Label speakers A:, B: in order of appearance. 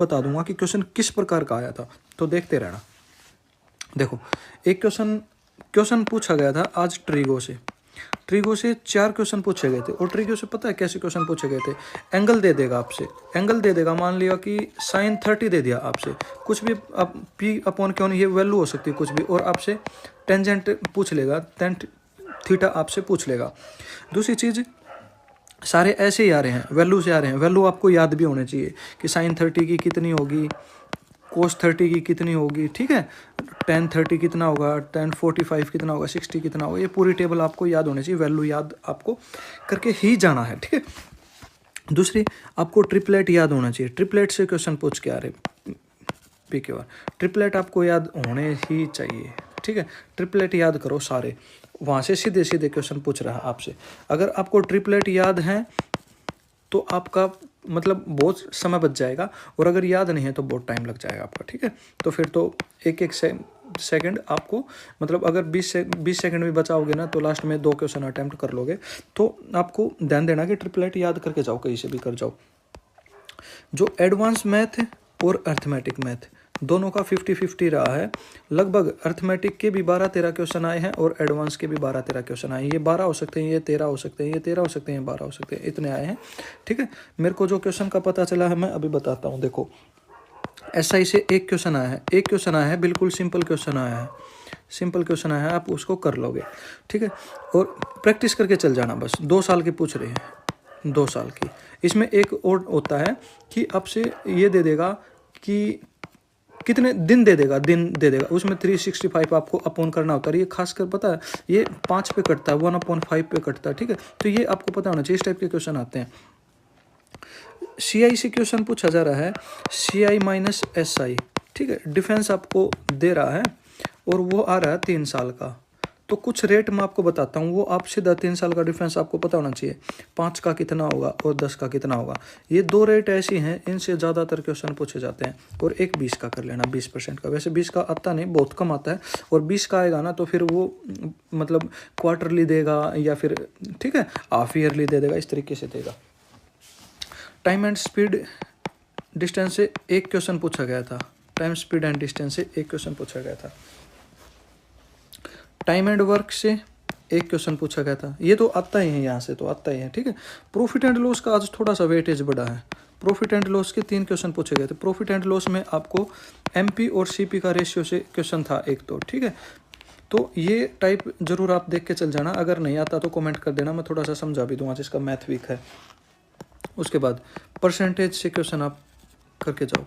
A: बता दूंगा कि क्वेश्चन किस प्रकार का आया था, तो देखते रहना। देखो, एक क्वेश्चन पूछा गया था आज ट्रिगो से। ट्रिगो से 4 क्वेश्चन पूछे गए थे, और ट्रिगो से पता है कैसे क्वेश्चन पूछे गए थे? एंगल दे देगा आपसे, एंगल दे देगा, मान लिया कि sin 30 दे दिया आपसे, कुछ भी आप पी अपॉन क्यों नहीं, ये वैल्यू हो सकती है कुछ भी, और आपसे टेंजेंट पूछ लेगा, टेन थीटा आपसे पूछ लेगा। दूसरी चीज़, सारे ऐसे ही आ रहे हैं, वैल्यू से आ रहे हैं, वैल्यू आपको याद भी होने चाहिए कि sin 30 की कितनी होगी, cos 30 की कितनी होगी, ठीक है, tan 30 कितना होगा, tan 45 कितना होगा, 60 कितना होगा, ये पूरी टेबल आपको याद होनी चाहिए, वैल्यू याद आपको करके ही जाना है, ठीक है। दूसरी, आपको ट्रिपलेट याद होना चाहिए, ट्रिपलेट से क्वेश्चन पूछ के आ रहे PQR, ट्रिपलेट आपको याद होने ही चाहिए, ठीक है। ट्रिपलेट याद करो सारे, वहाँ से सीधे सीधे क्वेश्चन पूछ रहा है आपसे। अगर आपको ट्रिपलेट याद है तो आपका मतलब बहुत समय बच जाएगा, और अगर याद नहीं है तो बहुत टाइम लग जाएगा आपका, ठीक है। तो फिर तो एक एक सेकंड आपको, मतलब अगर 20 सेकंड भी बचाओगे ना, तो लास्ट में 2 क्वेश्चन अटेम्प्ट कर लोगे। तो आपको ध्यान देना कि ट्रिपलेट याद करके जाओ, कहीं से भी कर जाओ। जो एडवांस मैथ और अर्थमेटिक मैथ दोनों का 50-50 रहा है लगभग। अर्थमेटिक के भी 12-13 क्वेश्चन आए हैं, और एडवांस के भी 12-13 क्वेश्चन आए हैं। ये 12 हो सकते हैं, ये 13 हो सकते हैं, ये 13 हो सकते हैं, 12 हो सकते हैं, इतने आए हैं, ठीक है। मेरे को जो क्वेश्चन का पता चला है मैं अभी बताता हूँ। देखो, SI से एक क्वेश्चन आया है, एक क्वेश्चन आया है, बिल्कुल सिंपल क्वेश्चन आया है, सिंपल क्वेश्चन आया है, आप उसको कर लोगे, ठीक है। और प्रैक्टिस करके चल जाना, बस 2 साल के पूछ रहे हैं, 2 साल की। इसमें एक और होता है कि आपसे ये दे देगा कि कितने दिन दे देगा, दिन दे देगा, उसमें 365 आपको अपॉन करना होता है। ये खासकर पता है, ये 5 पे कटता है, 1/5 पे कटता है, ठीक है। तो ये आपको पता होना चाहिए, इस टाइप के क्वेश्चन आते हैं। CI से क्वेश्चन पूछा जा रहा है, CI माइनस SI, ठीक है, डिफेंस आपको दे रहा है, और वो आ रहा है 3 साल का। तो कुछ रेट मैं आपको बताता हूँ, वो आप सीधा 3 साल का डिफरेंस आपको पता होना चाहिए, 5 का कितना होगा और 10 का कितना होगा। ये 2 रेट ऐसी हैं, इनसे ज़्यादातर क्वेश्चन पूछे जाते हैं। और एक 20 का कर लेना, 20% का। वैसे 20 का आता नहीं, बहुत कम आता है, और 20 का आएगा ना तो फिर वो मतलब क्वार्टरली देगा, या फिर ठीक है हाफ ईयरली दे देगा, इस तरीके से देगा। टाइम एंड स्पीड डिस्टेंस से एक क्वेश्चन पूछा गया था, टाइम स्पीड एंड डिस्टेंस से एक क्वेश्चन पूछा गया था। टाइम एंड वर्क से एक क्वेश्चन पूछा गया था, ये तो आता ही है, यहाँ से तो आता ही है, ठीक है। प्रॉफिट एंड लॉस का आज थोड़ा सा वेटेज बढ़ा है। प्रॉफिट एंड लॉस के 3 क्वेश्चन पूछे गए थे। प्रॉफिट एंड लॉस में आपको MP और CP का रेशियो से क्वेश्चन था एक, तो ठीक है। तो ये टाइप जरूर आप देख के चल जाना, अगर नहीं आता तो कमेंट कर देना, मैं थोड़ा सा समझा भी दूंगा जिसका मैथ वीक है। उसके बाद परसेंटेज से क्वेश्चन आप करके जाओ।